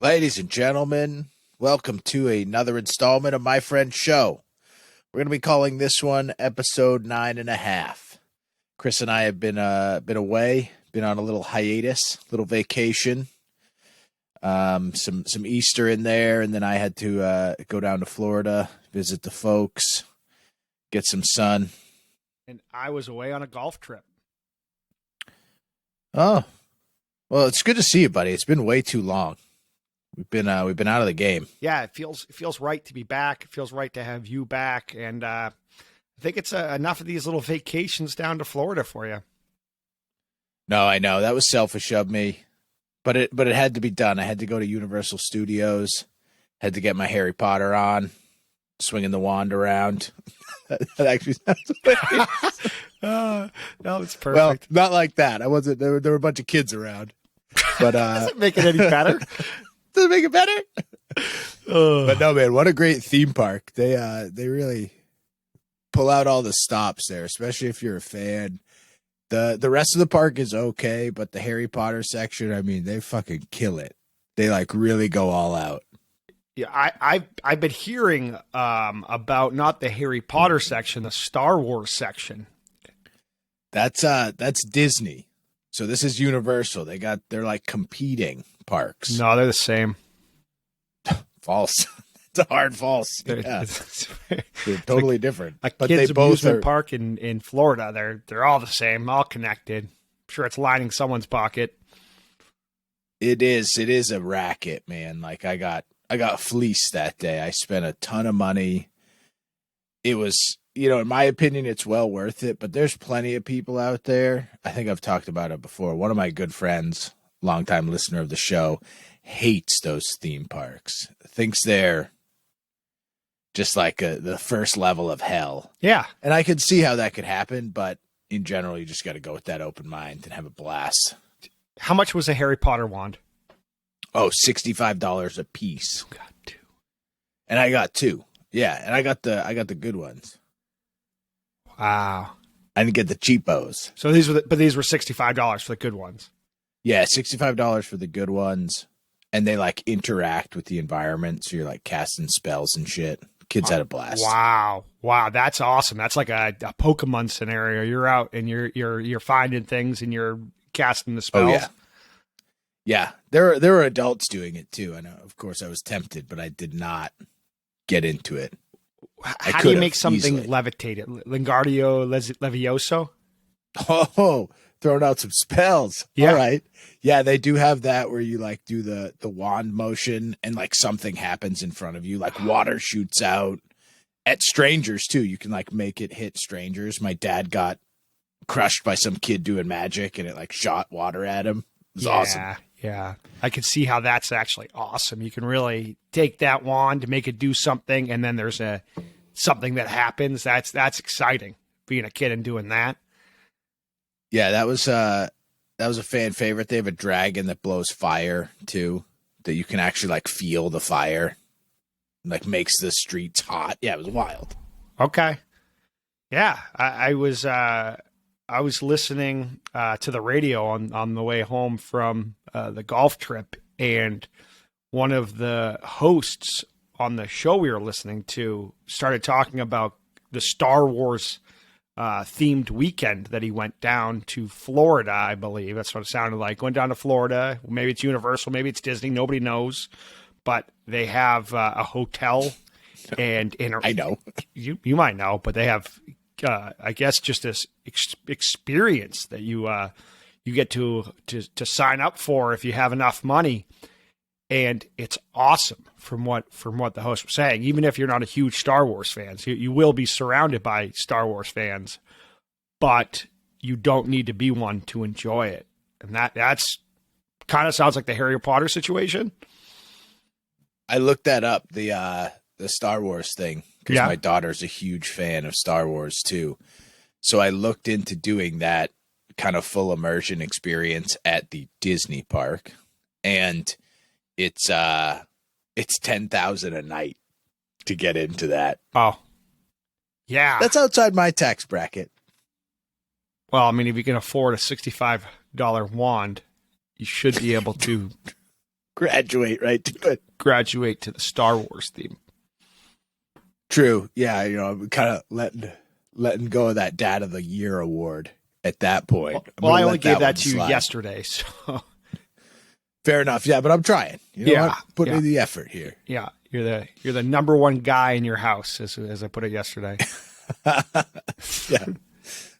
Ladies and gentlemen, welcome to another installment of My Friend's Show. We're going to be calling this one episode 9.5. Chris and I have been away, been on a little hiatus, little vacation. Some Easter in there, and then I had to go down to Florida, visit the folks, get some sun. And I was away on a golf trip. Oh, well, it's good to see you, buddy. It's been way too long. We've been out of the game. Yeah, it feels right to be back. It feels right to have you back, and I think it's enough of these little vacations down to Florida for you. No, I know that was selfish of me, but it had to be done. I had to go to Universal Studios, had to get my Harry Potter on, swinging the wand around. that actually sounds hilarious. No, it's perfect. Well, not like that. I wasn't. There were a bunch of kids around, but doesn't make it any better. Does it make it better? But no, man, what a great theme park. They really pull out all the stops there, especially if you're a fan. The rest of the park is okay, but the Harry Potter section, I mean, they fucking kill it. They like really go all out. Yeah, I've been hearing about not the Harry Potter section, the Star Wars section. That's Disney. So this is Universal. They're like competing parks. No, they're the same. False. It's a hard false. Yeah. They're totally different. A but kids they both amusement are park in Florida. They're all the same, all connected. I'm sure it's lining someone's pocket. It is a racket, man. Like I got fleeced that day. I spent a ton of money. It was, in my opinion, it's well worth it, but there's plenty of people out there. I think I've talked about it before. One of my good friends, longtime listener of the show, hates those theme parks. Thinks they're just like the first level of hell. Yeah. And I could see how that could happen, but in general, you just got to go with that open mind and have a blast. How much was a Harry Potter wand? Oh, $65 a piece. Got two. And I got two. Yeah, and I got the good ones. Wow. I didn't get the cheapos. So these were $65 for the good ones. Yeah, $65 for the good ones. And they like interact with the environment, so you're like casting spells and shit. Kids had a blast. Wow, that's awesome. That's like a Pokemon scenario. You're out and you're finding things and you're casting the spells. Oh yeah, yeah. There were adults doing it too. I know. Of course, I was tempted, but I did not get into it. How do you make something levitate? It Lingardio Levioso. Oh, throwing out some spells. Yeah. All right. Yeah, they do have that where you like do the wand motion and like something happens in front of you, like water shoots out at strangers too. You can like make it hit strangers. My dad got crushed by some kid doing magic and it like shot water at him. It was awesome. Yeah. I can see how that's actually awesome. You can really take that wand to make it do something, and then there's something that happens. That's exciting. Being a kid and doing that. Yeah, that was a fan favorite. They have a dragon that blows fire too, that you can actually like feel the fire, like makes the streets hot. Yeah, it was wild. Okay. Yeah, I was listening to the radio on the way home from the golf trip, and one of the hosts on the show we were listening to started talking about the Star Wars themed weekend that he went down to Florida, I believe. That's what it sounded like. Went down to Florida. Maybe it's Universal, maybe it's Disney. Nobody knows. But they have a hotel, and I know you might know, but they have, I guess, just this experience that you get to sign up for if you have enough money. And it's awesome from what the host was saying. Even if you're not a huge Star Wars fan, you will be surrounded by Star Wars fans, but you don't need to be one to enjoy it. And that's kind of sounds like the Harry Potter situation. I looked that up, the Star Wars thing, because Yeah. my daughter's a huge fan of Star Wars too. So I looked into doing that kind of full immersion experience at the Disney park, and it's $10,000 a night to get into that. Oh, yeah. That's outside my tax bracket. Well, I mean, if you can afford a $65 wand, you should be able to Graduate right to it. Graduate to the Star Wars theme. True. Yeah, I'm kind of letting go of that Dad of the Year award at that point. Well, I only gave one that to you slide. yesterday, so Fair enough. Yeah, but I'm trying. You know Yeah, what? Put yeah. in the effort here. yeah, you're the number one guy in your house, as I put it yesterday. Yeah.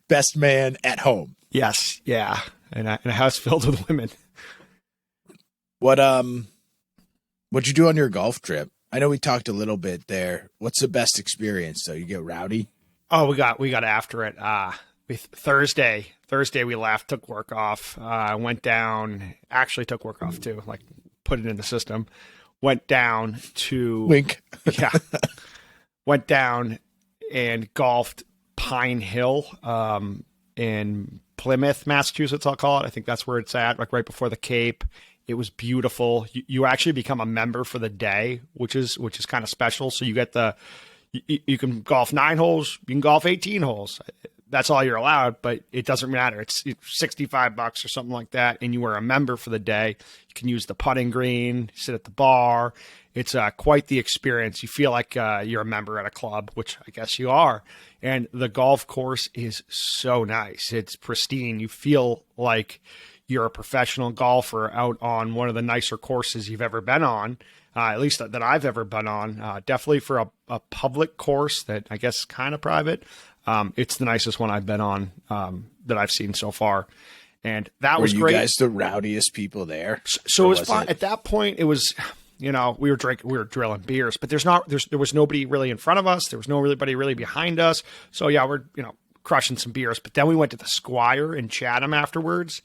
Best man at home. Yes, yeah, in a house filled with women. What'd you do on your golf trip? I know we talked a little bit there. What's the best experience though? You get rowdy? Oh, we got after it. Thursday we left, took work off, went down, actually took work off too, like put it in the system, went down to Wink. yeah, went down and golfed Pine Hill, in Plymouth, Massachusetts, I'll call it. I think that's where it's at, like right before the Cape. It was beautiful. You actually become a member for the day, which is kind of special. So you get you can golf 9 holes, you can golf 18 holes. That's all you're allowed, but it doesn't matter. It's $65 or something like that, and you are a member for the day. You can use the putting green, sit at the bar. It's quite the experience. You feel like you're a member at a club, which I guess you are. And the golf course is so nice. It's pristine. You feel like you're a professional golfer out on one of the nicer courses you've ever been on, at least that I've ever been on. Definitely for a public course that I guess is kind of private. It's the nicest one I've been on that I've seen so far. And that was great. Were you guys the rowdiest people there? So it was fun. At that point, it was, we were drinking, we were drilling beers, but there was nobody really in front of us. There was nobody really behind us. So yeah, we're, crushing some beers. But then we went to the Squire in Chatham afterwards,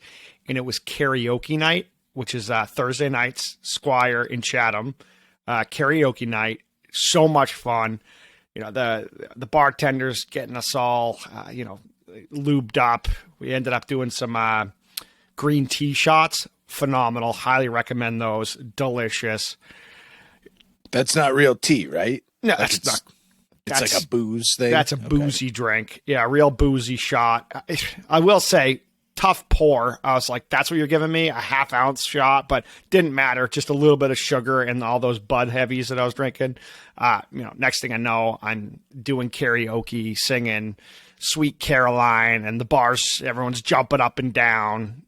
and it was karaoke night, which is Thursday nights, Squire in Chatham, karaoke night. So much fun. The bartenders getting us all, lubed up. We ended up doing some green tea shots. Phenomenal. Highly recommend those. Delicious. That's not real tea, right? No, like that's not. It's like a booze thing. That's a boozy drink. Yeah, real boozy shot. I will say, tough pour. I was like, that's what you're giving me? A half-ounce shot, but didn't matter. Just a little bit of sugar and all those Bud Heavies that I was drinking. Next thing I know, I'm doing karaoke, singing Sweet Caroline, and the bars, everyone's jumping up and down.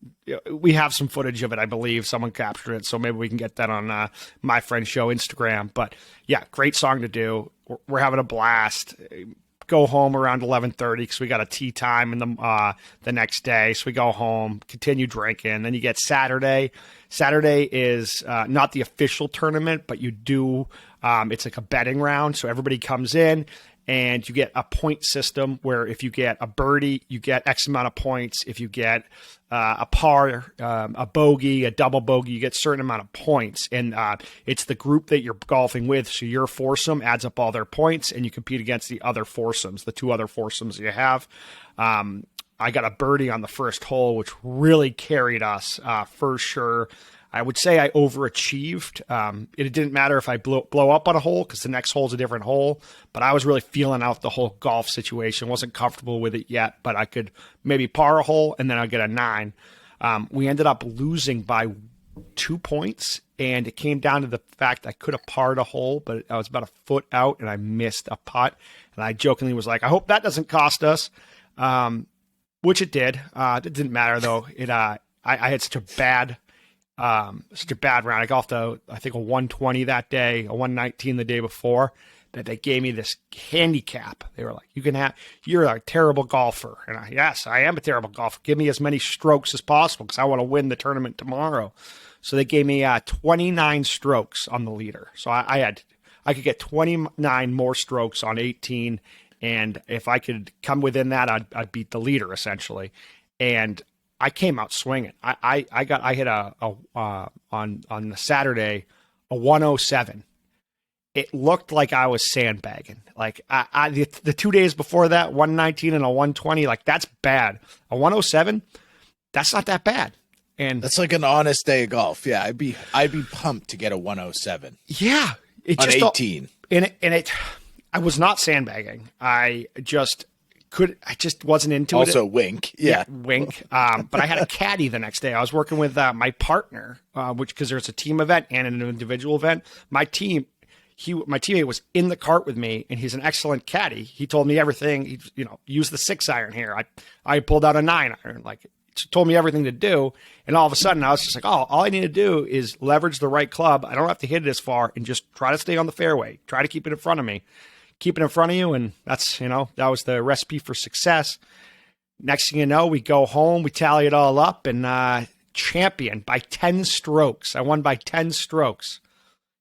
We have some footage of it, I believe. Someone captured it, so maybe we can get that on My Friend Show Instagram. But yeah, great song to do. We're having a blast. Go home around 11:30 because we got a tea time in the next day. So we go home, continue drinking. Then you get Saturday. Saturday is not the official tournament, but you do. It's like a betting round. So everybody comes in, and you get a point system where if you get a birdie, you get X amount of points. If you get a par, a bogey, a double bogey, you get a certain amount of points. And it's the group that you're golfing with. So your foursome adds up all their points, and you compete against the other foursomes, the 2 other foursomes you have. I got a birdie on the first hole, which really carried us for sure. I would say I overachieved. It didn't matter if I blow up on a hole because the next hole is a different hole, but I was really feeling out the whole golf situation. Wasn't comfortable with it yet, but I could maybe par a hole and then I'd get a 9. We ended up losing by 2 points, and it came down to the fact I could have parred a hole, but I was about a foot out and I missed a putt. And I jokingly was like, I hope that doesn't cost us, which it did. It didn't matter though. I had such a bad round. I golfed I think a 120 that day, a 119 the day before, that they gave me this handicap. They were like, you're a terrible golfer. And yes, I am a terrible golfer. Give me as many strokes as possible because I want to win the tournament tomorrow. So they gave me 29 strokes on the leader. So I could get 29 more strokes on 18. And if I could come within that, I'd beat the leader essentially. And I came out swinging. I hit on the Saturday a 107. It looked like I was sandbagging. Like the 2 days before that, 119 and a 120, like that's bad. A 107, that's not that bad. And that's like an honest day of golf. Yeah, I'd be pumped to get a 107. Yeah, it on just 18. I was not sandbagging. I just I just wasn't into it. Also, wink. Yeah. Wink. But I had a caddy the next day. I was working with my partner, because there's a team event and an individual event. My teammate was in the cart with me, and he's an excellent caddy. He told me everything. He, use the 6-iron here. I pulled out a 9-iron. Like, told me everything to do. And all of a sudden, I was just like, oh, all I need to do is leverage the right club. I don't have to hit it as far, and just try to stay on the fairway. Try to keep it in front of me. Keep it in front of you, and that's, that was the recipe for success. Next thing you know, we go home, we tally it all up, and champion by 10 strokes. I won by 10 strokes.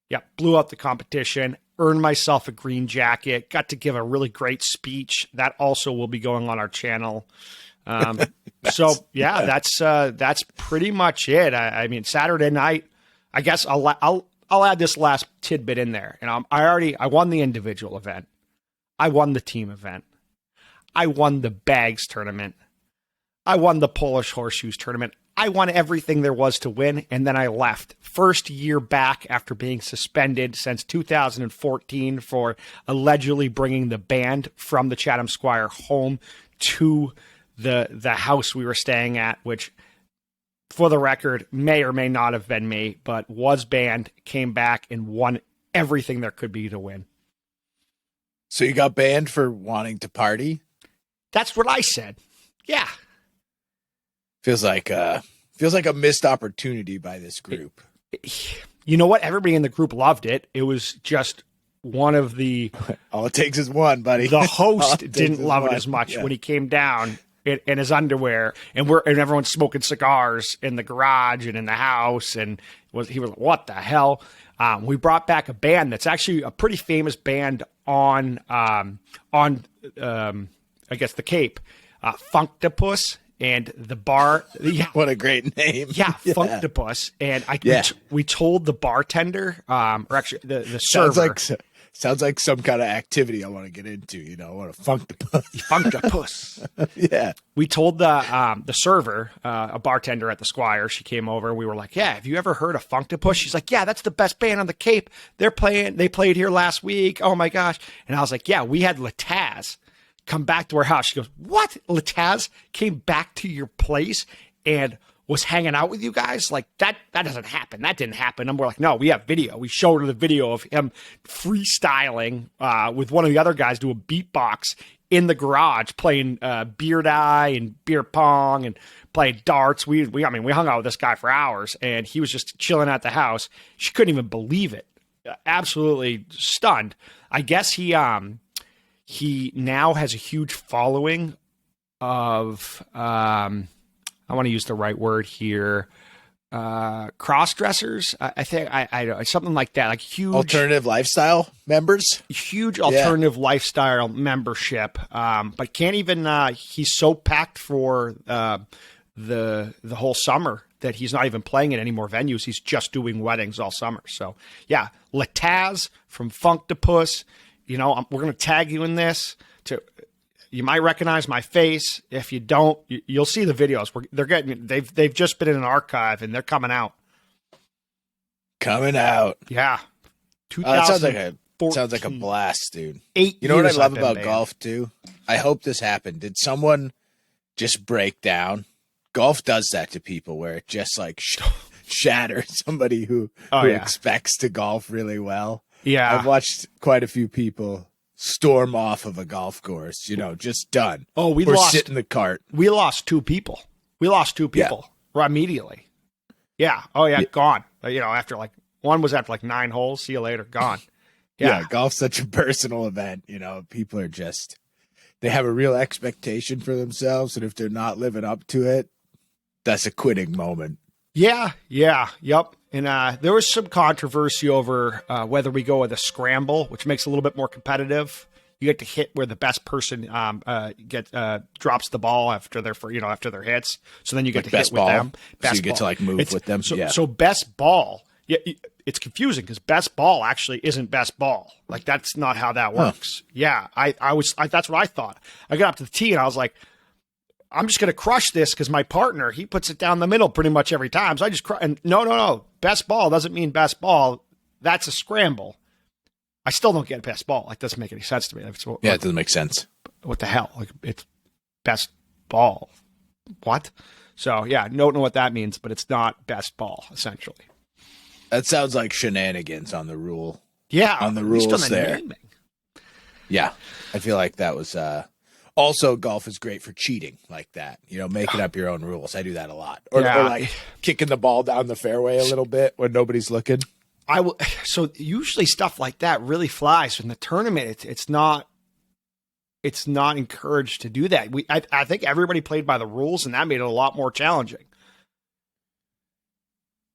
Yeah, blew out the competition, earned myself a green jacket, got to give a really great speech. That also will be going on our channel. So yeah, that's pretty much it. I mean, Saturday night, I guess I'll add this last tidbit in there. And I won the individual event. I won the team event. I won the bags tournament. I won the Polish horseshoes tournament. I won everything there was to win, and then I left. First year back after being suspended since 2014 for allegedly bringing the band from the Chatham Squire home to the house we were staying at, which, for the record, may or may not have been me, but was banned, came back, and won everything there could be to win. So you got banned for wanting to party? That's what I said. Yeah. Feels like a missed opportunity by this group. You know what? Everybody in the group loved it. It was just one of the... All it takes is one, buddy. The host didn't love it as much when he came down in his underwear, and everyone's smoking cigars in the garage and in the house, and he was like, what the hell? We brought back a band that's actually a pretty famous band on I guess the Cape, Funktopus. And the bar, yeah, what a great name, yeah, Funktopus. And we told the bartender, or actually the server, sounds like some kind of activity I want to get into. What a Funktopus. Yeah, we told the server, a bartender at the Squire. She came over. We were like, yeah, have you ever heard of Funktopus? She's like, yeah, that's the best band on the Cape. They played here last week. Oh my gosh! And I was like, yeah, we had Lataz come back to our house. She goes, what? Lataz came back to your place and was hanging out with you guys? Like, that doesn't happen. That didn't happen. And we're like, no, we have video. We showed her the video of him freestyling with one of the other guys doing beatbox in the garage, playing beard eye and beer pong and playing darts. We hung out with this guy for hours, and he was just chilling at the house. She couldn't even believe it. Absolutely stunned. I guess he now has a huge following of, I want to use the right word here, cross-dressers. I think I something like that, like huge alternative lifestyle members, huge alternative lifestyle membership. But can't even, he's so packed for the whole summer that he's not even playing at any more venues. He's just doing weddings all summer. So yeah, Lataz from Funktopus. We're going to tag you in this. You might recognize my face. If you don't, you'll see the videos. They've just been in an archive, and they're coming out. Coming out. Yeah. That sounds like a blast, dude. 8 You know what I love about banned. golf too? I hope this happened. Did someone just break down? Golf does that to people, where it just like shatters somebody who expects to golf really well. Yeah. I've watched quite a few people storm off of a golf course, just done. Oh, we or lost. Sit in the cart. We lost 2 people. Right immediately. Yeah. Oh, yeah. Gone. After one was after 9 holes. See you later. Gone. Yeah. Golf's such a personal event. People are they have a real expectation for themselves. And if they're not living up to it, that's a quitting moment. Yeah. Yep. And there was some controversy over whether we go with a scramble, which makes it a little bit more competitive. You get to hit where the best person drops the ball after their hits. So then you get to hit with them. So you get to move with them. So best ball. Yeah, it's confusing because best ball actually isn't best ball. That's not how that works. Huh. Yeah, that's what I thought. I got up to the tee and I was like, I'm just going to crush this because my partner, he puts it down the middle pretty much every time. So I just and no. Best ball doesn't mean best ball. That's a scramble. I still don't get best ball. It doesn't make any sense to me. It doesn't make sense. what the hell? Like, it's best ball. What? So yeah, don't know what that means, but it's not best ball essentially. That sounds like shenanigans on the Yeah, at least on rules the there. naming. Yeah, I feel like that was. Also, golf is great for cheating like that. Making up your own rules. I do that a lot, or like kicking the ball down the fairway a little bit when nobody's looking. I will. So usually stuff like that really flies in the tournament. It's not. It's not encouraged to do that. I think everybody played by the rules, and that made it a lot more challenging.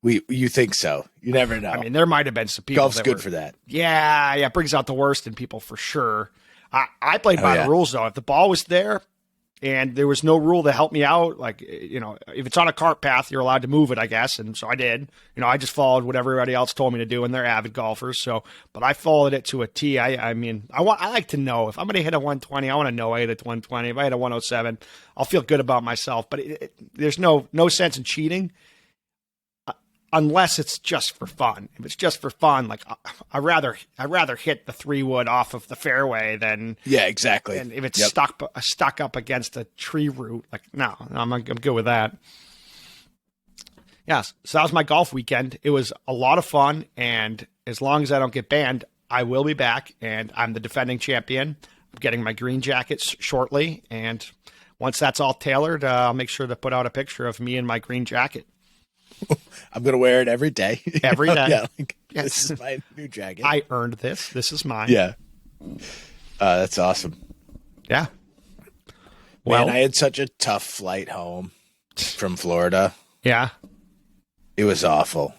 You think so? You never know. I mean, there might have been some people. Golf's good for that. Yeah, it brings out the worst in people for sure. I played by the rules though. If the ball was there and there was no rule to help me out, like, if it's on a cart path, you're allowed to move it, I guess. And so I did. I just followed what everybody else told me to do, and they're avid golfers. So, but I followed it to a T. I mean, I like to know if I'm going to hit a 120. I want to know I hit a 120. If I hit a 107, I'll feel good about myself. But there's no sense in cheating. Unless it's just for fun. If it's just for fun, like I rather hit the 3-wood off of the fairway than exactly. And if it's stuck up against a tree root, like no, I'm good with that. Yes, so that was my golf weekend. It was a lot of fun, and as long as I don't get banned, I will be back, and I'm the defending champion. I'm getting my green jackets shortly, and once that's all tailored, I'll make sure to put out a picture of me in my green jacket. I'm going to wear it every day. Every day. Yeah, this is my new jacket. I earned this. This is mine. Yeah. That's awesome. Yeah. Well, I had such a tough flight home from Florida. Yeah. It was awful.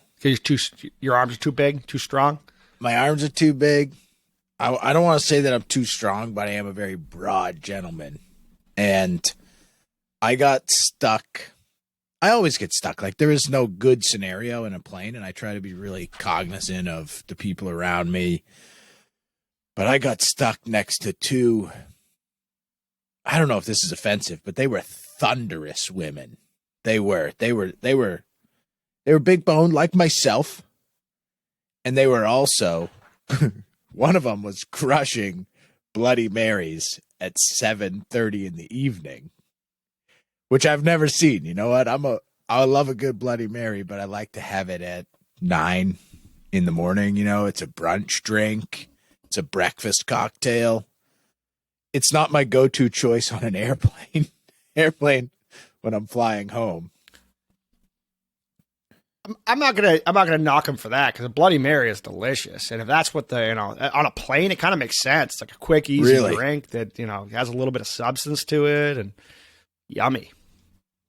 Your arms are too big, too strong? My arms are too big. I don't want to say that I'm too strong, but I am a very broad gentleman. And I got stuck. I always get stuck. Like, there is no good scenario in a plane, and I try to be really cognizant of the people around me. But I got stuck next to two, I don't know if this is offensive, but they were thunderous women. They were big boned like myself. And they were also, one of them was crushing Bloody Marys at 7:30 in the evening. Which I've never seen. You know what? I love a good Bloody Mary, but I like to have it at 9 in the morning. It's a brunch drink. It's a breakfast cocktail. It's not my go-to choice on an airplane. When I'm flying home. I'm not gonna knock him for that, because a Bloody Mary is delicious, and if that's what on a plane, it kind of makes sense. It's like a quick, easy drink that has a little bit of substance to it, and yummy.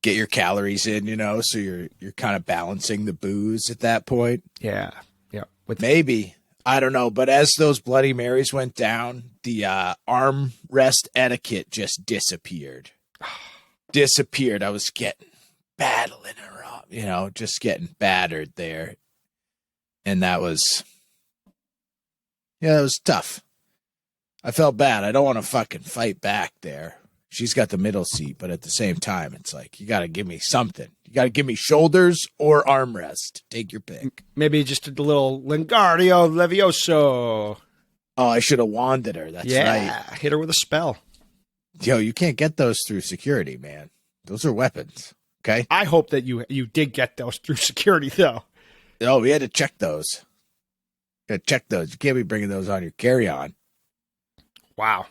Get your calories in, so you're kind of balancing the booze at that point. Yeah. Maybe. I don't know. But as those Bloody Marys went down, the armrest etiquette just disappeared. I was getting battling around, just getting battered there. And that was tough. I felt bad. I don't want to fucking fight back there. She's got the middle seat, but at the same time, it's like, you got to give me something. You got to give me shoulders or armrest. Take your pick. Maybe just a little Wingardio Levioso. Oh, I should have wanded her. That's right. Hit her with a spell. Yo, you can't get those through security, man. Those are weapons. Okay. I hope that you did get those through security, though. Oh, we had to check those. You can't be bringing those on your carry-on. Wow.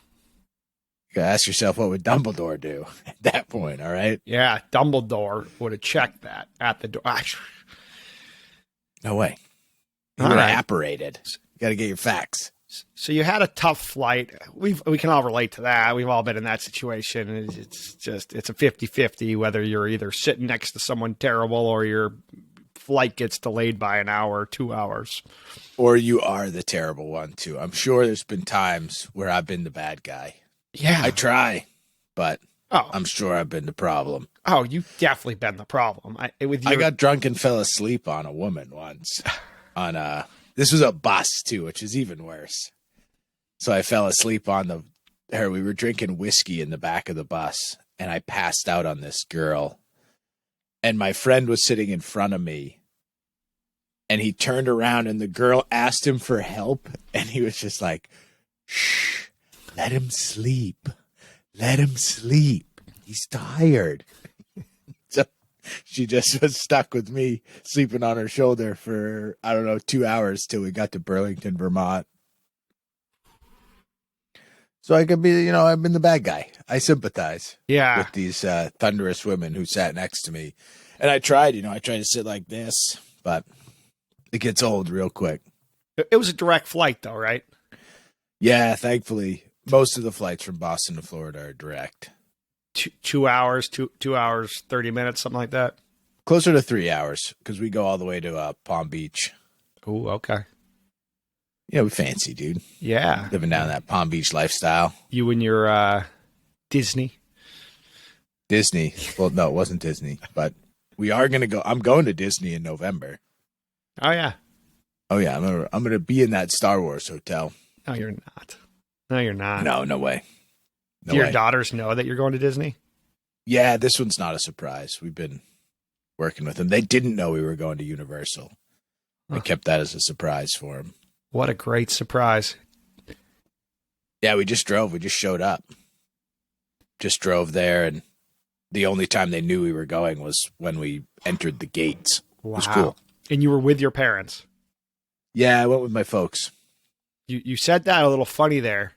You gotta ask yourself, what would Dumbledore do at that point, all right? Yeah, Dumbledore would have checked that at the door. No way. He would have apparated. You got to get your facts. So you had a tough flight. We can all relate to that. We've all been in that situation. It's a 50-50 whether you're either sitting next to someone terrible or your flight gets delayed by an hour or 2 hours. Or you are the terrible one, too. I'm sure there's been times where I've been the bad guy. Yeah. I try, but I'm sure I've been the problem. Oh, you've definitely been the problem. I got drunk and fell asleep on a woman once. This was a bus, too, which is even worse. So I fell asleep on her. We were drinking whiskey in the back of the bus, and I passed out on this girl. And my friend was sitting in front of me, and he turned around, and the girl asked him for help, and he was just like, shh. Let him sleep. let him sleep. He's tired. So she just was stuck with me sleeping on her shoulder for, I don't know, 2 hours till we got to Burlington, Vermont. So I could be, I've been the bad guy. I sympathize Yeah. with these thunderous women who sat next to me. And I tried to sit like this, but it gets old real quick. It was a direct flight, though, right? Yeah, thankfully, most of the flights from Boston to Florida are direct. 2 hours, 2 hours, 30 minutes, something like that. Closer to 3 hours because we go all the way to Palm Beach. Oh, okay. Yeah, we fancy, dude. Yeah. Living down that Palm Beach lifestyle. You and your Disney. Disney. Well, no, it wasn't Disney, but we are going to go. I'm going to Disney in November. Oh, yeah. Oh, yeah. I'm gonna be in that Star Wars hotel. No, you're not. No, you're not. No way. No Do your way. daughters know that you're going to Disney? Yeah, this one's not a surprise. We've been working with them. They didn't know we were going to Universal. I kept that as a surprise for them. What a great surprise. Yeah, we just drove. We just showed up. Just drove there, and the only time they knew we were going was when we entered the gates. Wow. It was cool. And you were with your parents? Yeah, I went with my folks. You said that a little funny there.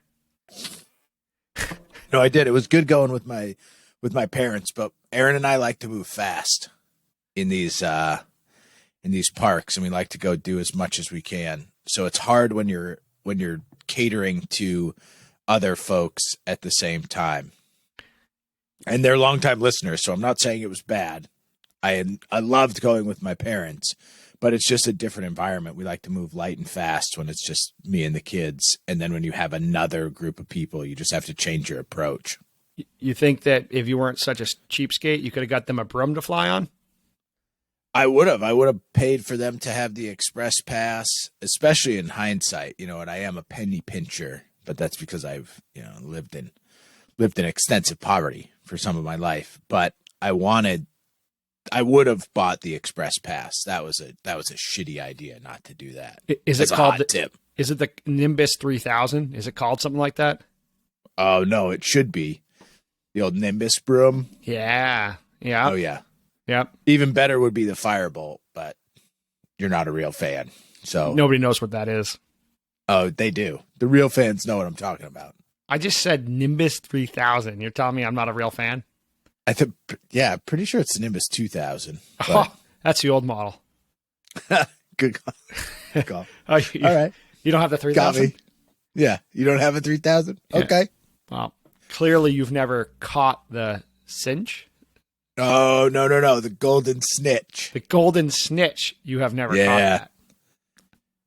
No, I did. It was good going with my parents, but Aaron and I like to move fast in these parks, and we like to go do as much as we can. So it's hard when you're catering to other folks at the same time. And they're longtime listeners, so I'm not saying it was bad. I loved going with my parents, but it's just a different environment. We like to move light and fast when it's just me and the kids. And then when you have another group of people, you just have to change your approach. You think that if you weren't such a cheapskate, you could have got them a broom to fly on? I would have paid for them to have the express pass, especially in hindsight, and I am a penny pincher, but that's because I've, lived in extensive poverty for some of my life. But I would have bought the express pass. That was a shitty idea not to do that. Is That's it called a hot tip? Is it the Nimbus 3000? Is it called something like that? Oh no, it should be the old Nimbus broom. Yeah. Yeah. Oh yeah. Yep. Even better would be the Firebolt, but you're not a real fan. So nobody knows what that is. Oh, they do. The real fans know what I'm talking about. I just said Nimbus 3000. You're telling me I'm not a real fan? Pretty sure it's the Nimbus 2000. Oh, that's the old model. Good call. Good call. All right. You don't have the 3000? Got me. Yeah. You don't have a 3000? Yeah. Okay. Well, clearly you've never caught the cinch. Oh, no. The golden snitch. The golden snitch. You have never caught that.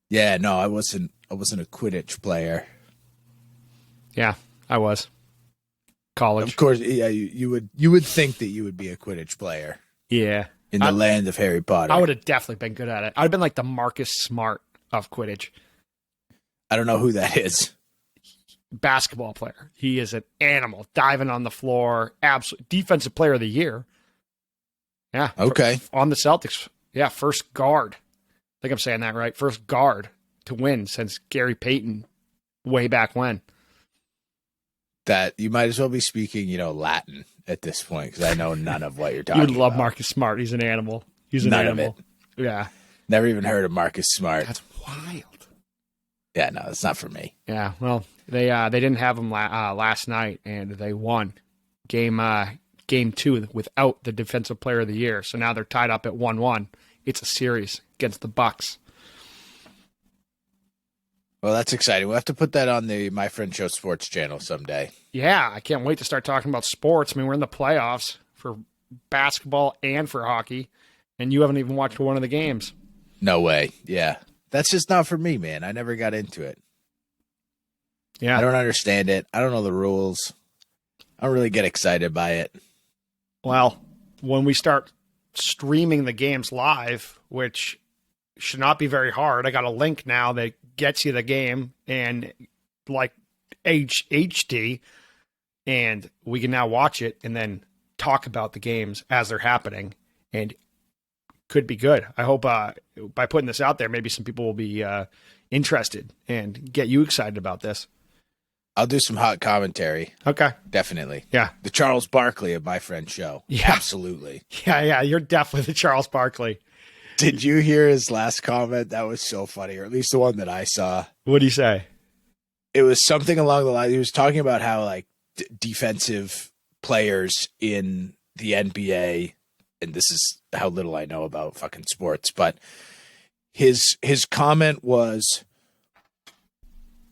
Yeah, no, I wasn't a Quidditch player. Yeah, I was. College. Of course, yeah, you would think that you would be a Quidditch player. Yeah. In the land of Harry Potter. I would have definitely been good at it. I'd have been like the Marcus Smart of Quidditch. I don't know who that is. Basketball player. He is an animal, diving on the floor. Absolute defensive player of the year. Yeah. Okay. On the Celtics. Yeah, first guard. I think I'm saying that right. First guard to win since Gary Payton way back when. That you might as well be speaking, Latin at this point, because I know none of what you're talking about. You'd love Marcus Smart. He's an animal. He's an none animal. Of it. Yeah. Never even heard of Marcus Smart. That's wild. Yeah, no, that's not for me. Yeah, well, they didn't have him last night, and they won game 2 without the defensive player of the year. So now they're tied up at 1-1. It's a series against the Bucks. Well, that's exciting. We'll have to put that on the My Friend Show Sports channel someday. Yeah, I can't wait to start talking about sports. I mean, we're in the playoffs for basketball and for hockey, and you haven't even watched one of the games. No way. Yeah. That's just not for me, man. I never got into it. Yeah. I don't understand it. I don't know the rules. I don't really get excited by it. Well, when we start streaming the games live, which should not be very hard, I got a link now that gets you the game and like HD, and we can now watch it and then talk about the games as they're happening, and could be good. I hope by putting this out there, maybe some people will be interested and get you excited about this. I'll do some hot commentary. Okay. Definitely. Yeah. The Charles Barkley of My Friend Show. Yeah. Absolutely. Yeah. You're definitely the Charles Barkley. Did you hear his last comment? That was so funny, or at least the one that I saw. What did he say? It was something along the line. He was talking about how like defensive players in the NBA, and this is how little I know about fucking sports, but his comment was,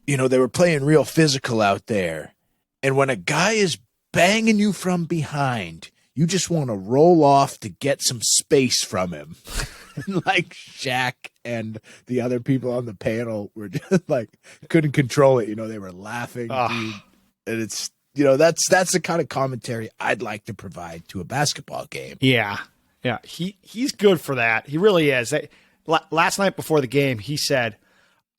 you know, they were playing real physical out there, and when a guy is banging you from behind, you just want to roll off to get some space from him. And like Shaq and the other people on the panel were just like couldn't control it. You know, they were laughing, dude. And it's, you know, that's the kind of commentary I'd like to provide to a basketball game. Yeah. He's good for that. He really is. Last night before the game, he said,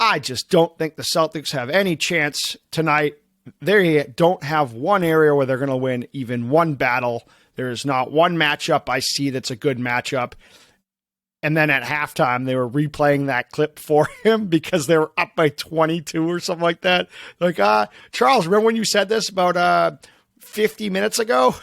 "I just don't think the Celtics have any chance tonight. They don't have one area where they're going to win even one battle. There's not one matchup I see that's a good matchup." And then at halftime, they were replaying that clip for him because they were up by 22 or something like that. Like, Charles, remember when you said this about 50 minutes ago?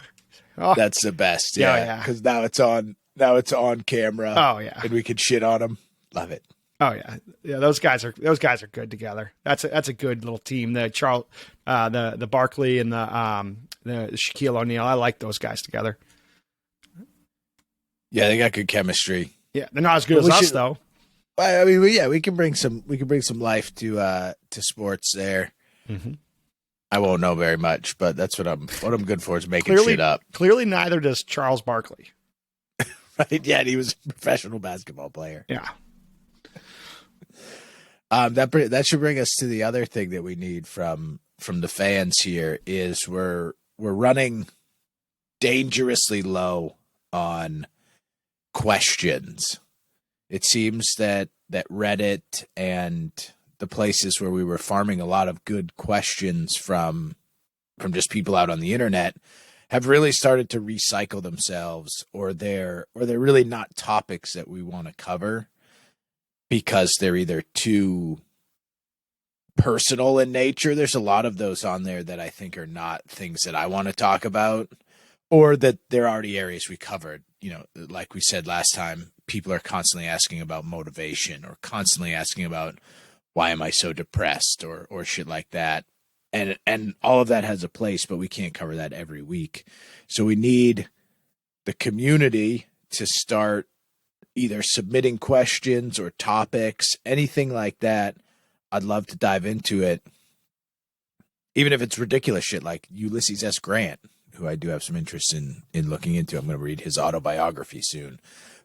Oh. That's the best. Yeah. Because now it's on camera. Oh, yeah. And we can shit on them. Love it. Oh, yeah. Yeah, those guys are good together. That's a good little team. The Barkley and the Shaquille O'Neal. I like those guys together. Yeah, they got good chemistry. Yeah, they're not as good as us, though. I mean, we can bring some life to sports there. Mm-hmm. I won't know very much, but that's what I'm good for is making shit up. Clearly, neither does Charles Barkley. Right? Yeah, and he was a professional basketball player. Yeah. That should bring us to the other thing that we need from the fans here is we're running dangerously low on questions. It seems that Reddit and the places where we were farming a lot of good questions from just people out on the internet have really started to recycle themselves, or they're really not topics that we want to cover because they're either too personal in nature. There's a lot of those on there that I think are not things that I want to talk about, or that they're already areas we covered. You know, like we said last time, people are constantly asking about motivation or constantly asking about why am I so depressed or shit like that. And all of that has a place, but we can't cover that every week. So we need the community to start either submitting questions or topics, anything like that. I'd love to dive into it. Even if it's ridiculous shit like Ulysses S. Grant, who I do have some interest in looking into. I'm going to read his autobiography soon.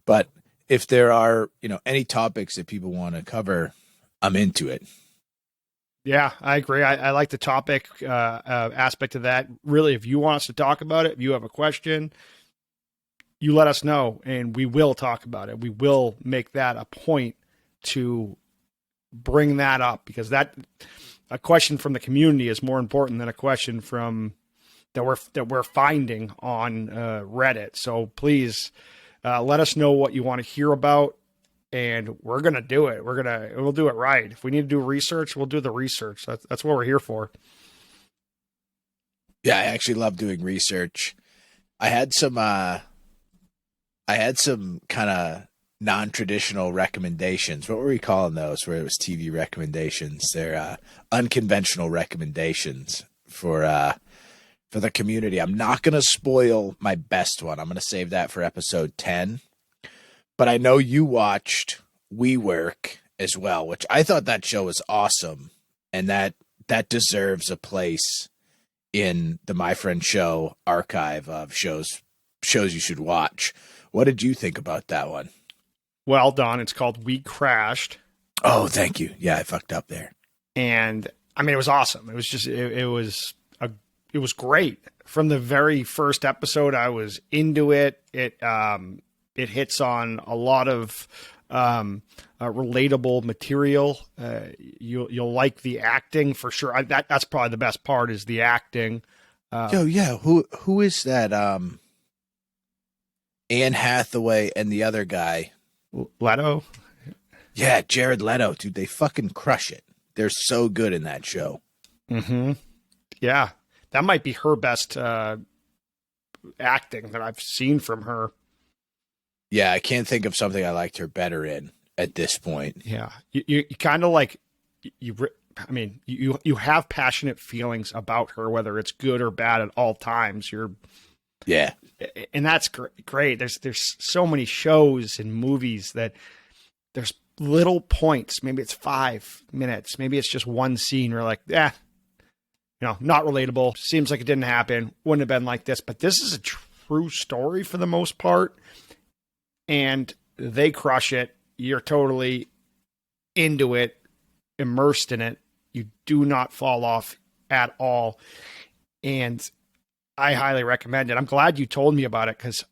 But if there are, you know, any topics that people want to cover, I'm into it. Yeah, I agree. I like the topic aspect of that. Really, if you want us to talk about it, if you have a question, you let us know, and we will talk about it. We will make that a point to bring that up, because a question from the community is more important than a question from that we're finding on Reddit. So please let us know what you want to hear about. And we're going to do it. We'll do it right. If we need to do research, we'll do the research. That's what we're here for. Yeah, I actually love doing research. I had some kind of non-traditional recommendations. What were we calling those? Where it was TV recommendations. They're unconventional recommendations for the community. I'm not going to spoil my best one. I'm going to save that for episode 10. But I know you watched WeWork as well, which I thought that show was awesome, and that deserves a place in the My Friend Show archive of shows you should watch. What did you think about that one? Well, Don, it's called We Crashed. Oh, thank you. Yeah, I fucked up there. And I mean, it was awesome. It was just it was great. From the very first episode, I was into it. It hits on a lot of relatable material. You'll like the acting for sure. That's probably the best part is the acting. Yeah. Who is that? Anne Hathaway and the other guy, Leto. Yeah, Jared Leto, dude. They fucking crush it. They're so good in that show. Mm-hmm. Yeah. That might be her best acting that I've seen from her. Yeah, I can't think of something I liked her better in at this point. Yeah. You kind of like, I mean, you have passionate feelings about her, whether it's good or bad at all times. Yeah. And that's great. There's so many shows and movies that there's little points. Maybe it's 5 minutes. Maybe it's just one scene. Where like, not relatable. Seems like it didn't happen. Wouldn't have been like this. But this is a true story for the most part. And they crush it. You're totally into it, immersed in it. You do not fall off at all. And I highly recommend it. I'm glad you told me about it because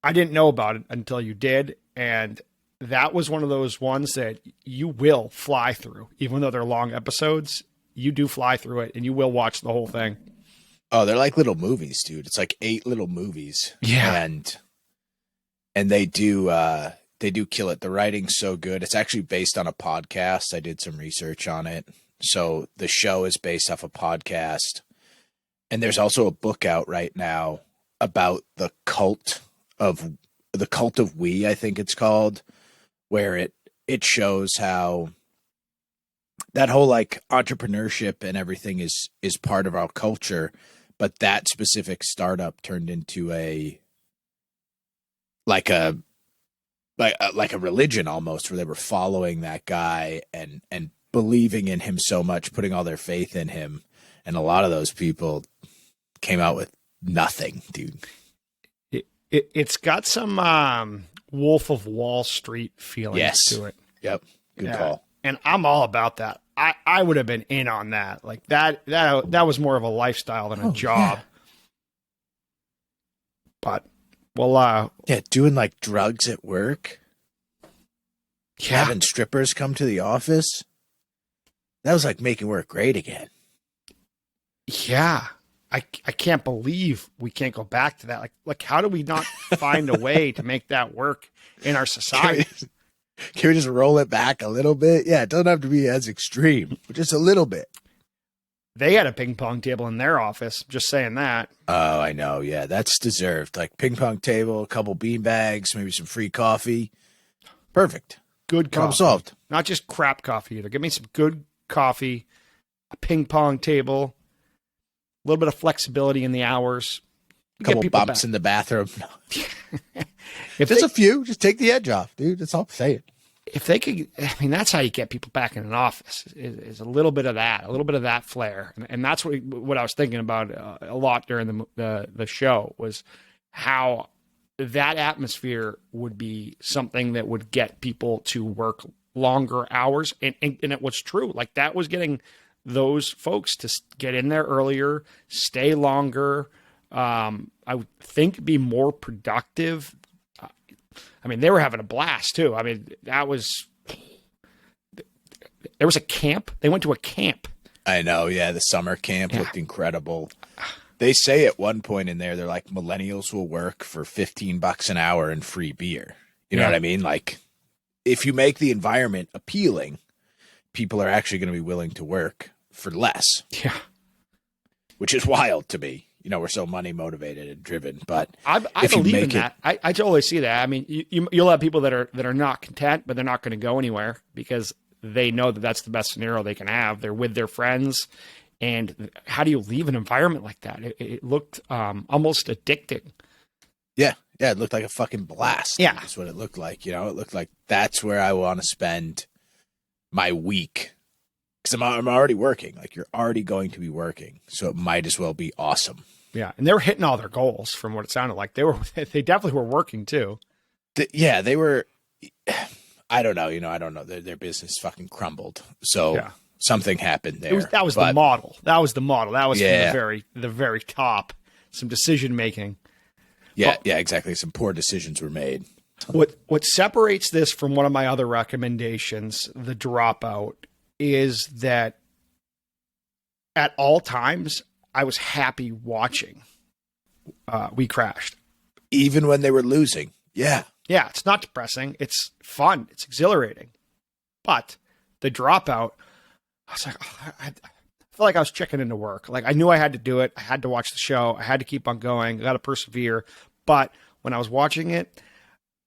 I didn't know about it until you did. And that was one of those ones that you will fly through. Even though they're long episodes, you do fly through it and you will watch the whole thing. Oh, they're like little movies, dude. It's like 8 little movies. Yeah. And they do kill it. The writing's so good. It's actually based on a podcast. I did some research on it. So the show is based off a podcast. And there's also a book out right now about the cult of we, I think it's called, where it shows how that whole like entrepreneurship and everything is part of our culture, but that specific startup turned into like a religion almost, where they were following that guy and believing in him so much, putting all their faith in him. And a lot of those people came out with nothing, dude. It's got some Wolf of Wall Street feelings to it. Yep. Good call. And I'm all about that. I would have been in on that. Like that was more of a lifestyle than a job. Yeah. But well, doing like drugs at work. Yeah. Having strippers come to the office. That was like making work great again. Yeah. I can't believe we can't go back to that. Like how do we not find a way to make that work in our society? Can we just roll it back a little bit? Yeah, it doesn't have to be as extreme, but just a little bit. They had a ping pong table in their office. Just saying that. Oh, I know. Yeah, that's deserved. Like ping pong table, a couple bean bags, maybe some free coffee. Perfect. Good coffee. Problem solved. Not just crap coffee either. Give me some good coffee, a ping pong table, a little bit of flexibility in the hours. A couple bumps in the bathroom. If just a few, just take the edge off, dude. That's all I'm saying. If they could, I mean, that's how you get people back in an office is a little bit of that flair. And that's what I was thinking about a lot during the show was how that atmosphere would be something that would get people to work longer hours. And it was true. Like that was getting those folks to get in there earlier, stay longer. I would think be more productive. I mean, they were having a blast too. I mean, there was a camp. They went to a camp. I know. Yeah. The summer camp looked incredible. They say at one point in there, they're like, millennials will work for $15 an hour and free beer. You know what I mean? Like if you make the environment appealing, people are actually going to be willing to work for less. Yeah. Which is wild to me. You know, we're so money motivated and driven, but I believe in that. I totally see that. I mean, you'll have people that are not content, but they're not going to go anywhere because they know that that's the best scenario they can have. They're with their friends. And how do you leave an environment like that? It looked almost addicting. Yeah. Yeah. It looked like a fucking blast. Yeah. That's what it looked like. You know, it looked like that's where I want to spend my week. Because I'm already working. Like you're already going to be working. So it might as well be awesome. Yeah. And they were hitting all their goals from what it sounded like. They definitely were working too. They were, I don't know. You know, I don't know. Their business fucking crumbled. So something happened there. That was the model. That was from the very top. Some decision making. Yeah. Yeah, exactly. Some poor decisions were made. What separates this from one of my other recommendations, The Dropout, is that at all times I was happy watching We Crashed. Even when they were losing. Yeah. Yeah, it's not depressing. It's fun. It's exhilarating. But The Dropout, I was like, felt like I was checking into work. Like I knew I had to do it. I had to watch the show. I had to keep on going. I got to persevere. But when I was watching it,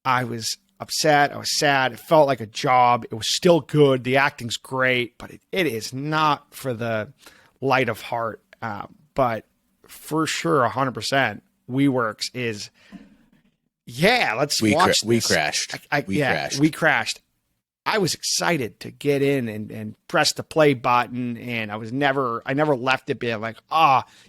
I was upset. I was sad. It felt like a job. It was still good. The acting's great, but it is not for the light of heart. But for sure, 100%, WeWorks is, let's watch We this. crashed. We crashed. I was excited to get in and press the play button, and I never left it being like,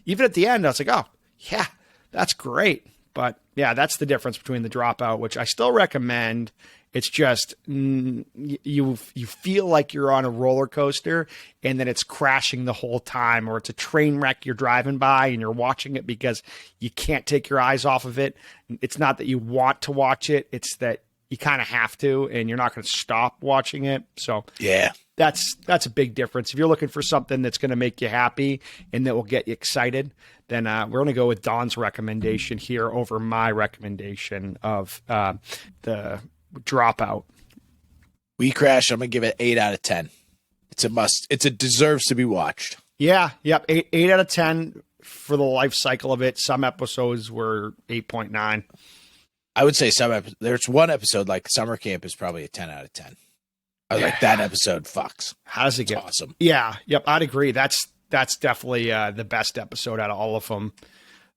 even at the end, I was like, oh, yeah, that's great. But yeah, that's the difference between The Dropout, which I still recommend. It's just you feel like you're on a roller coaster, and then it's crashing the whole time, or it's a train wreck you're driving by and you're watching it because you can't take your eyes off of it. It's not that you want to watch it; it's that you kind of have to, and you're not going to stop watching it. So Yeah. that's a big difference. If you're looking for something that's going to make you happy and that will get you excited, then we're going to go with Don's recommendation here over my recommendation of The Dropout. We crashed. I'm gonna give it 8 out of 10. It's a must. It deserves to be watched. Yeah, yep, 8 out of 10 for the life cycle of it. Some episodes were 8.9. I would say there's one episode like summer camp is probably a 10 out of 10. I was like, that episode fucks. How does it It's get? awesome. Yeah, yep, I'd agree. That's definitely the best episode out of all of them.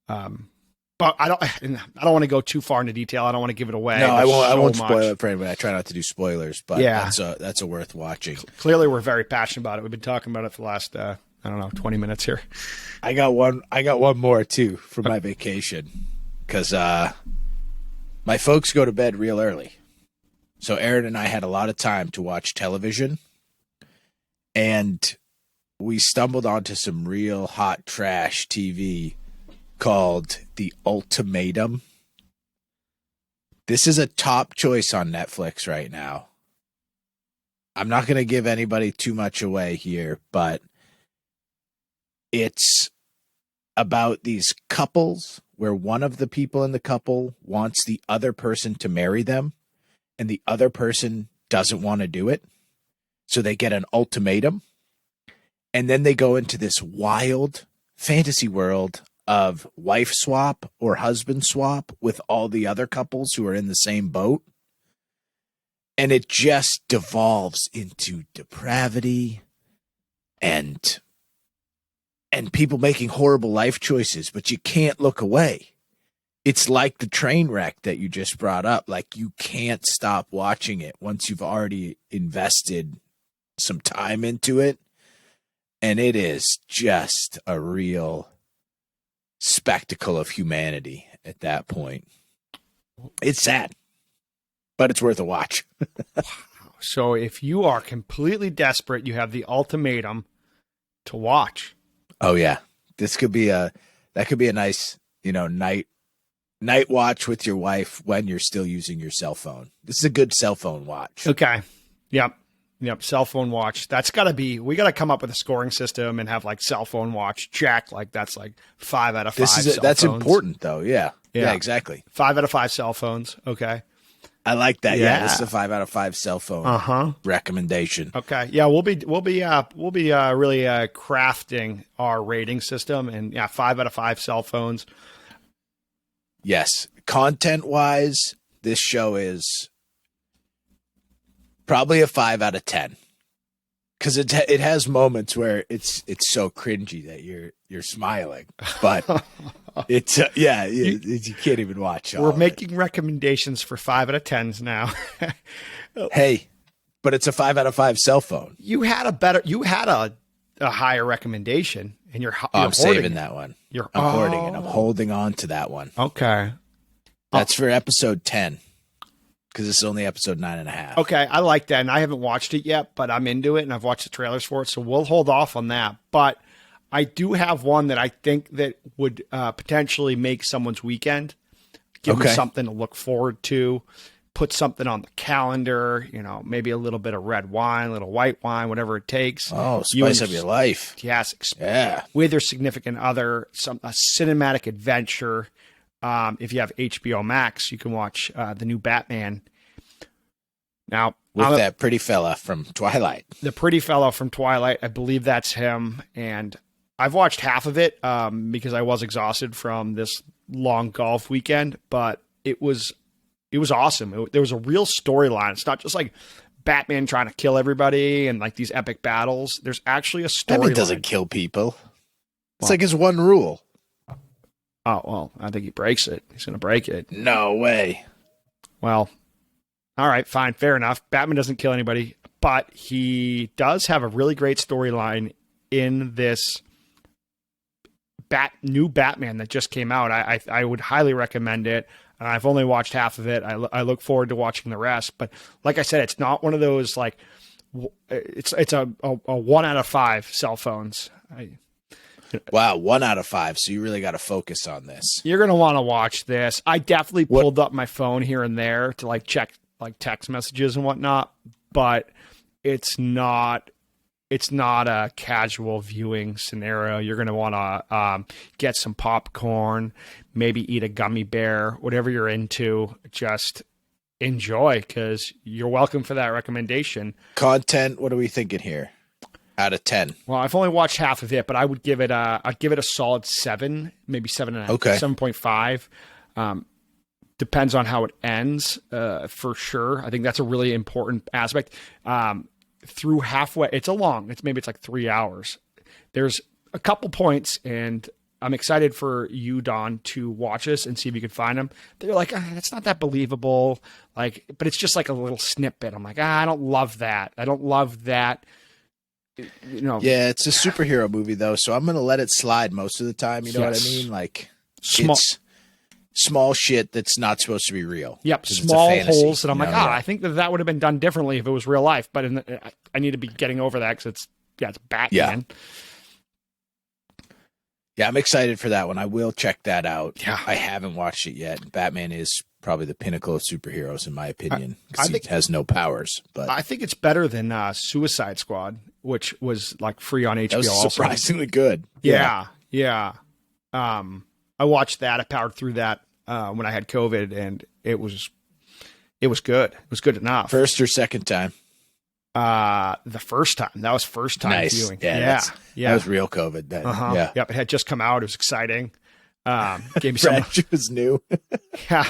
But I don't want to go too far into detail. I don't want to give it away. No, I won't. I so won't much. spoil it for anybody. I try not to do spoilers, but Yeah. that's a worth watching. Clearly, we're very passionate about it. We've been talking about it for the last 20 minutes here. I got one more too for my vacation because my folks go to bed real early, so Aaron and I had a lot of time to watch television, and we stumbled onto some real hot trash TV called The Ultimatum. This is a top choice on Netflix right now. I'm not going to give anybody too much away here, but it's about these couples where one of the people in the couple wants the other person to marry them and the other person doesn't want to do it. So they get an ultimatum, and then they go into this wild fantasy world of wife swap or husband swap with all the other couples who are in the same boat. And it just devolves into depravity and people making horrible life choices, but you can't look away. It's like the train wreck that you just brought up. Like, you can't stop watching it once you've already invested some time into it. And it is just a real spectacle of humanity at that point. It's sad, but it's worth a watch. So if you are completely desperate, you have The Ultimatum to watch. Oh yeah. That could be a nice, night watch with your wife when you're still using your cell phone. This is a good cell phone watch. Okay. Yep. Cell phone watch. We got to come up with a scoring system and have like cell phone watch check. Like that's like 5 out of 5. That's important though. Yeah. Yeah, exactly. 5 out of 5 cell phones. Okay. I like that. Yeah. This is a 5 out of 5 cell phone recommendation. Okay. Yeah. We'll be really crafting our rating system, and 5 out of 5 cell phones. Yes. Content wise, this show is probably a 5 out of 10 because it has moments where it's so cringy that you're smiling, but it's you can't even watch. We're making recommendations for 5 out of 10s now. Hey, but it's a 5 out of 5 cell phone. You had a higher recommendation, and you're I'm saving that one. I'm hoarding it. I'm holding on to that one. Okay. That's for episode 10. Because this is only episode 9.5. Okay, I like that, and I haven't watched it yet, but I'm into it, and I've watched the trailers for it, so we'll hold off on that. But I do have one that I think that would potentially make someone's weekend, give them something to look forward to, put something on the calendar, maybe a little bit of red wine, a little white wine, whatever it takes. Oh, spice up your life. Yes, with your significant other, a cinematic adventure. If you have HBO Max, you can watch the new Batman. Now, with that pretty fella from Twilight. The pretty fellow from Twilight. I believe that's him. And I've watched half of it because I was exhausted from this long golf weekend, but it was awesome. There was a real storyline. It's not just like Batman trying to kill everybody and like these epic battles. There's actually a storyline. Batman doesn't kill people. It's like his one rule. Oh, well, I think he breaks it. He's going to break it. No way. Well, all right, fine, fair enough. Batman doesn't kill anybody, but he does have a really great storyline in this new Batman that just came out. I would highly recommend it. I've only watched half of it. I look forward to watching the rest. But like I said, it's not one of those like it's a 1 out of 5 cell phones. Wow, 1 out of 5. So you really got to focus on this. You're gonna want to watch this. I definitely pulled up my phone here and there to like check like text messages and whatnot, but it's not a casual viewing scenario. You're going to want to get some popcorn, maybe eat a gummy bear, whatever you're into. Just enjoy, because you're welcome for that recommendation. Content, what are we thinking here? Out of 10. Well, I've only watched half of it, but I'd give it a solid 7, maybe 7.5, okay. 7.5. Depends on how it ends, for sure. I think that's a really important aspect. Through halfway, it's like 3 hours. There's a couple points, and I'm excited for you, Don, to watch this and see if you can find them. They're like, that's not that believable. Like, but it's just like a little snippet. I'm like, I don't love that. I don't love that. You know. Yeah, it's a superhero movie though, so I'm gonna let it slide most of the time. You know what I mean? Like, it's small shit that's not supposed to be real. Yep, small holes that I'm like, I think that would have been done differently if it was real life. But I need to be getting over that because it's Batman. Yeah, I'm excited for that one. I will check that out. Yeah, I haven't watched it yet. Batman is probably the pinnacle of superheroes in my opinion, because he has no powers. But I think it's better than Suicide Squad, which was like free on HBO. That was surprisingly good. Yeah. I watched that. I powered through that when I had COVID, and it was good. It was good enough. First or second time? The first time. That was first time viewing. Yeah. That was real COVID then. Yeah. Yep. It had just come out. It was exciting. Gave me French was new. Yeah.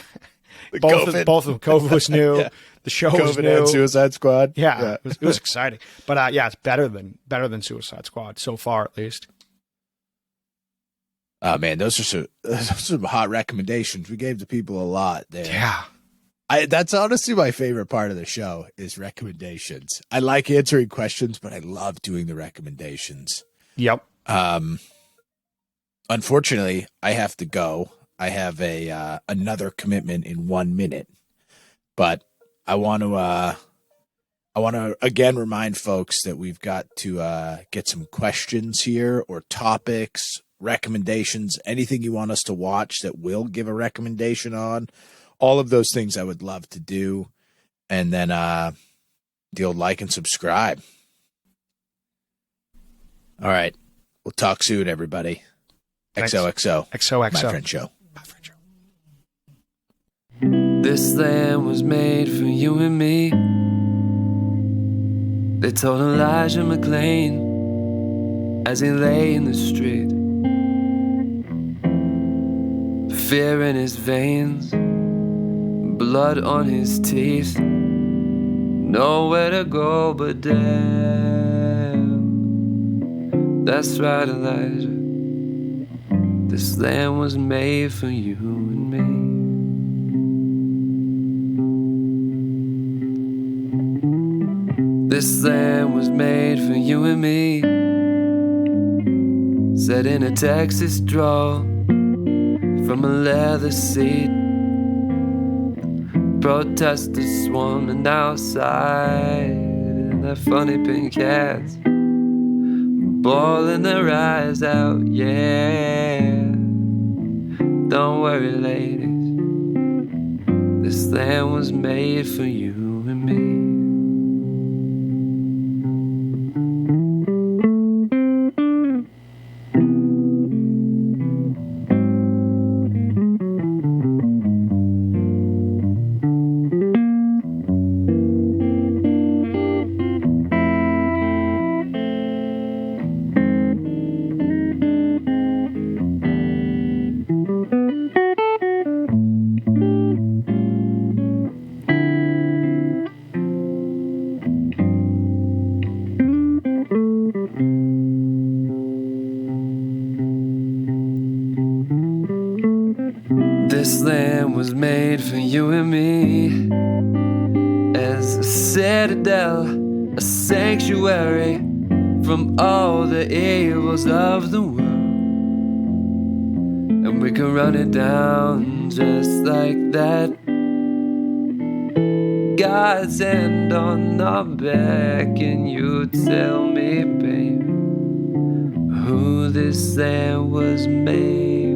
Both of them. COVID was new. Yeah. The show COVID was new. And Suicide Squad. Yeah. It was exciting. But it's better than Suicide Squad so far, at least. Oh man, those are some hot recommendations. We gave the people a lot there. Yeah. That's honestly my favorite part of the show is recommendations. I like answering questions, but I love doing the recommendations. Yep. Unfortunately, I have to go. I have another commitment in 1 minute, but I want to again remind folks that we've got to get some questions here or topics, recommendations, anything you want us to watch that we'll give a recommendation on. All of those things I would love to do. And then the old like and subscribe. All right. We'll talk soon, everybody. Thanks. XOXO. XOXO. My friend show. This land was made for you and me. They told Elijah McClain as he lay in the street, fear in his veins, blood on his teeth, nowhere to go but down. That's right, Elijah. This land was made for you and me. This land was made for you and me. Set in a Texas draw from a leather seat. Protesters swarming outside in their funny pink hats, bawling their eyes out, yeah. Don't worry, ladies, this land was made for you and me. was made for you and me, as a citadel, a sanctuary from all the evils of the world. And we can run it down just like that. God's hand on our back, and you tell me, baby, who this land was made